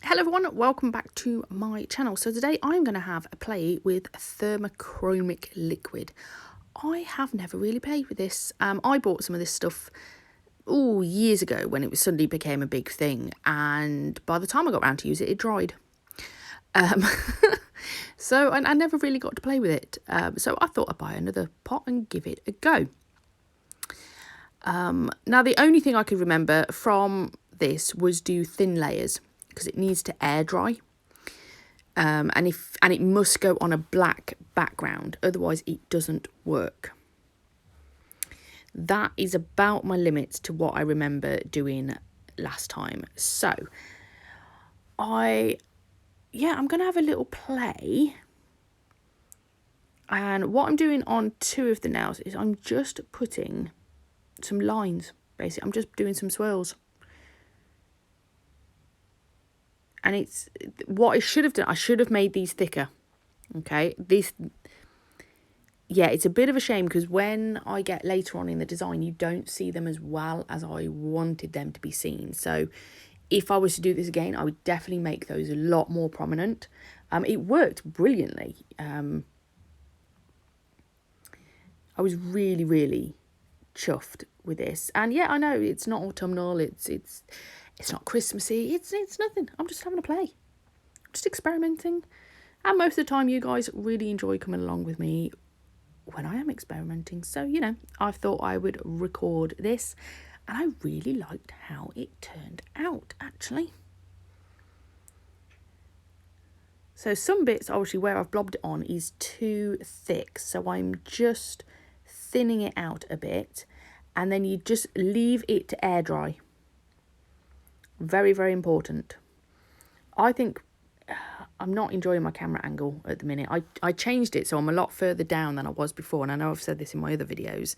Hello everyone, welcome back to my channel. So today I'm going to have a play with thermochromic liquid. I have never really played with this. I bought some of this stuff years ago when it suddenly became a big thing, and by the time I got around to use it, it dried. So I never really got to play with it. So I thought I'd buy another pot and give it a go. Now the only thing I could remember from this was do thin layers, because it needs to air dry, and it must go on a black background, otherwise it doesn't work. That is about my limits to what I remember doing last time. So I'm gonna have a little play, and what I'm doing on two of the nails is I'm just putting some lines. Basically, I'm just doing some swirls. And it's what I should have done. I should have made these thicker. Okay, it's a bit of a shame because when I get later on in the design, you don't see them as well as I wanted them to be seen. So if I was to do this again, I would definitely make those a lot more prominent. It worked brilliantly. I was really, really chuffed with this. And yeah, I know it's not autumnal. It's not Christmassy. It's nothing. I'm just having a play. I'm just experimenting. And most of the time, you guys really enjoy coming along with me when I am experimenting. So, I thought I would record this. And I really liked how it turned out, actually. So some bits, obviously, where I've blobbed it on is too thick. So I'm just thinning it out a bit. And then you just leave it to air dry. Very, very important. I think I'm not enjoying my camera angle at the minute. I changed it so I'm a lot further down than I was before, and I know I've said this in my other videos,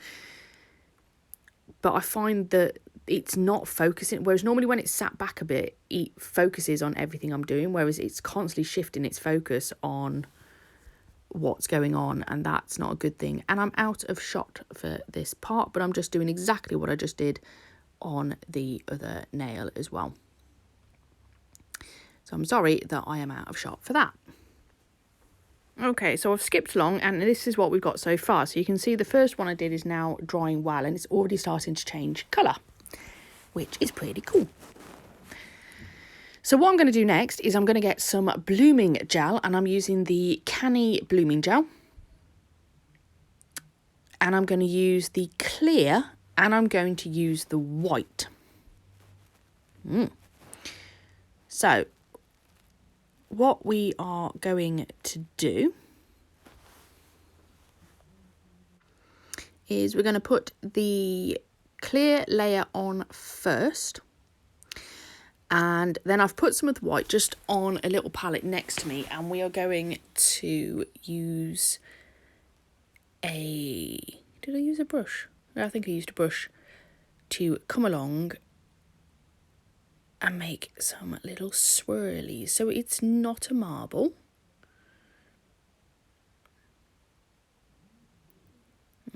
but I find that it's not focusing, whereas normally when it's sat back a bit, it focuses on everything I'm doing, whereas it's constantly shifting its focus on what's going on, and that's not a good thing. And I'm out of shot for this part, but I'm just doing exactly what I just did on the other nail as well. So I'm sorry that I am out of shot for that. Okay, so I've skipped along, and this is what we've got so far. So you can see the first one I did is now drying well, and it's already starting to change colour, which is pretty cool. So what I'm going to do next is I'm going to get some blooming gel, and I'm using the Canni blooming gel. And I'm going to use the clear, and I'm going to use the white. So what we are going to do is we're going to put the clear layer on first. And then I've put some of the white just on a little palette next to me, and we are going to use did I use a brush? I think I used a brush to come along and make some little swirlies. So it's not a marble.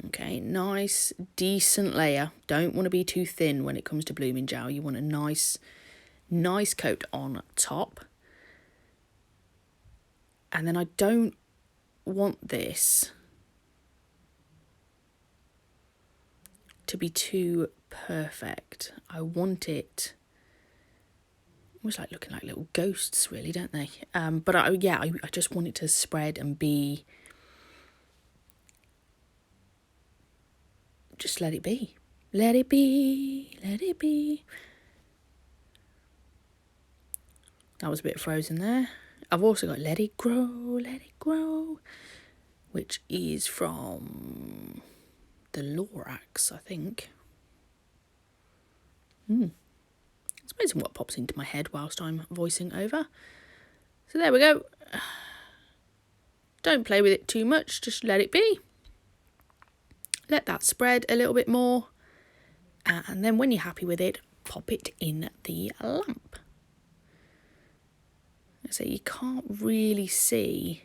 Okay, nice, decent layer. Don't want to be too thin when it comes to blooming gel. You want a nice coat on top. And then I don't want this to be too perfect. I want it almost like looking like little ghosts, really, don't they? But I just want it to spread and be, just let it be. Let it be, let it be. That was a bit frozen there. I've also got Let It Grow, which is from the Lorax, I think. It's amazing what pops into my head whilst I'm voicing over. So there we go. Don't play with it too much, just let it be. Let that spread a little bit more. And then when you're happy with it, pop it in the lamp. So you can't really see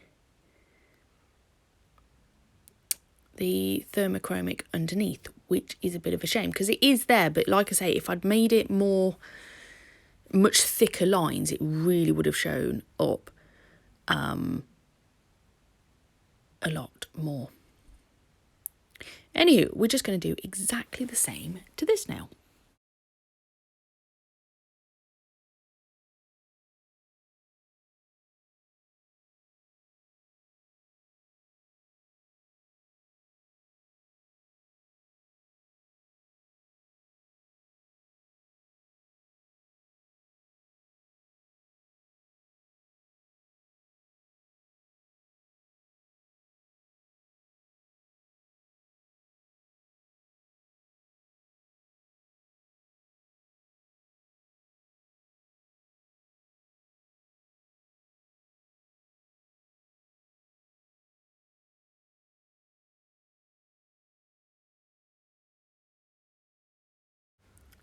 the thermochromic underneath, which is a bit of a shame because it is there. But like I say, if I'd made it more much thicker lines, it really would have shown up a lot more. Anywho, we're just going to do exactly the same to this nail.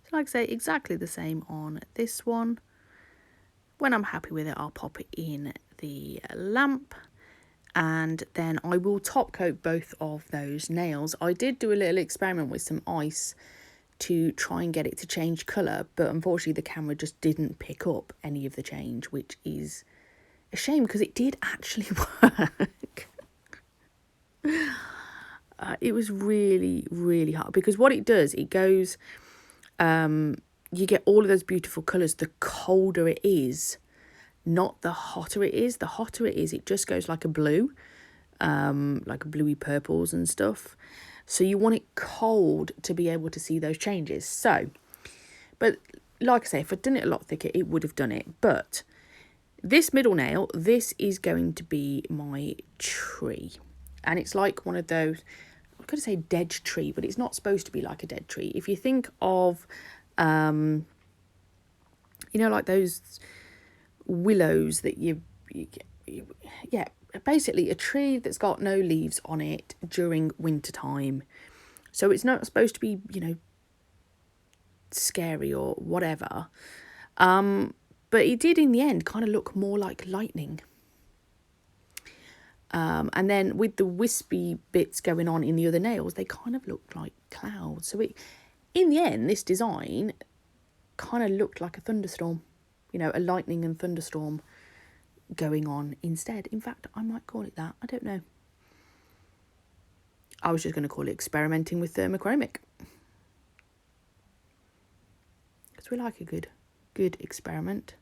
So like I say, exactly the same on this one. When I'm happy with it, I'll pop it in the lamp, and then I will top coat both of those nails. I did do a little experiment with some ice to try and get it to change colour, but unfortunately the camera just didn't pick up any of the change, which is a shame because it did actually work. It was really, really hard because what it does, it goes, you get all of those beautiful colours the colder it is, not the hotter it is. The hotter it is, it just goes like a blue, like bluey purples and stuff. So you want it cold to be able to see those changes. So, but like I say, if I'd done it a lot thicker, it would have done it. But this middle nail, this is going to be my tree. And it's like one of those, I'm going to say dead tree, but it's not supposed to be like a dead tree. If you think of, you know, like those willows that yeah, basically a tree that's got no leaves on it during winter time. So it's not supposed to be, you know, scary or whatever. But it did in the end kind of look more like lightning. And then with the wispy bits going on in the other nails, they kind of looked like clouds. So in the end, this design kind of looked like a thunderstorm, you know, a lightning and thunderstorm going on instead. In fact, I might call it that. I don't know. I was just going to call it experimenting with thermochromic. Because we like a good experiment.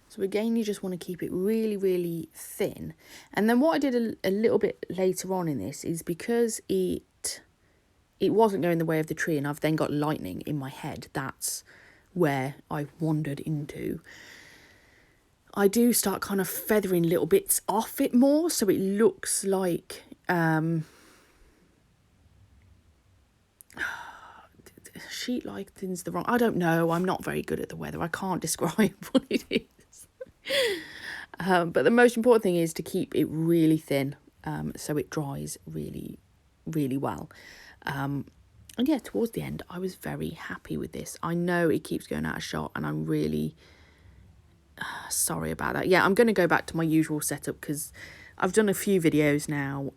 So again, you just want to keep it really, really thin. And then what I did a little bit later on in this is because it wasn't going the way of the tree and I've then got lightning in my head. That's where I wandered into. I do start kind of feathering little bits off it more so it looks like sheet lightning's the wrong, I don't know, I'm not very good at the weather, I can't describe what it is. But the most important thing is to keep it really thin so it dries really, really well. And yeah, towards the end, I was very happy with this. I know it keeps going out of shot and I'm really sorry about that. Yeah, I'm going to go back to my usual setup because I've done a few videos now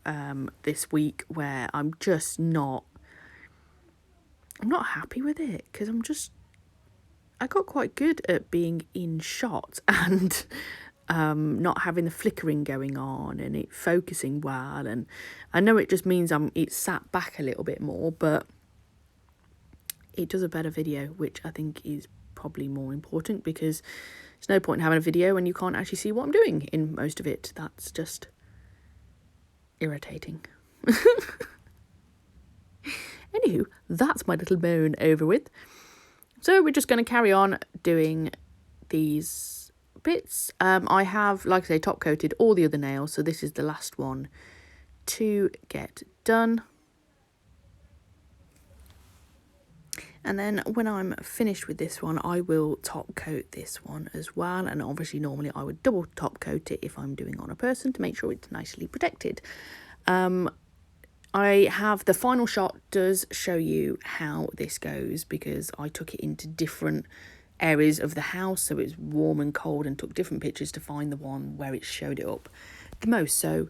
this week where I'm not happy with it because I got quite good at being in shot and not having the flickering going on and it focusing well. And I know it just means it's sat back a little bit more, but it does a better video, which I think is probably more important because there's no point in having a video when you can't actually see what I'm doing in most of it. That's just irritating. Anywho, that's my little moan over with. So we're just going to carry on doing these bits. I have, like I say, top coated all the other nails. So this is the last one to get done. And then when I'm finished with this one, I will top coat this one as well. And obviously normally I would double top coat it if I'm doing on a person to make sure it's nicely protected. I have the final shot does show you how this goes because I took it into different areas of the house. So it's warm and cold and took different pictures to find the one where it showed it up the most. So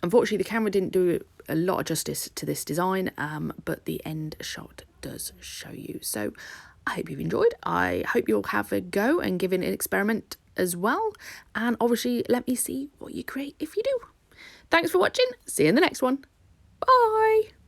unfortunately the camera didn't do a lot of justice to this design, but the end shot does show you. So I hope you've enjoyed. I hope you'll have a go and give it an experiment as well. And obviously let me see what you create if you do. Thanks for watching. See you in the next one. Bye.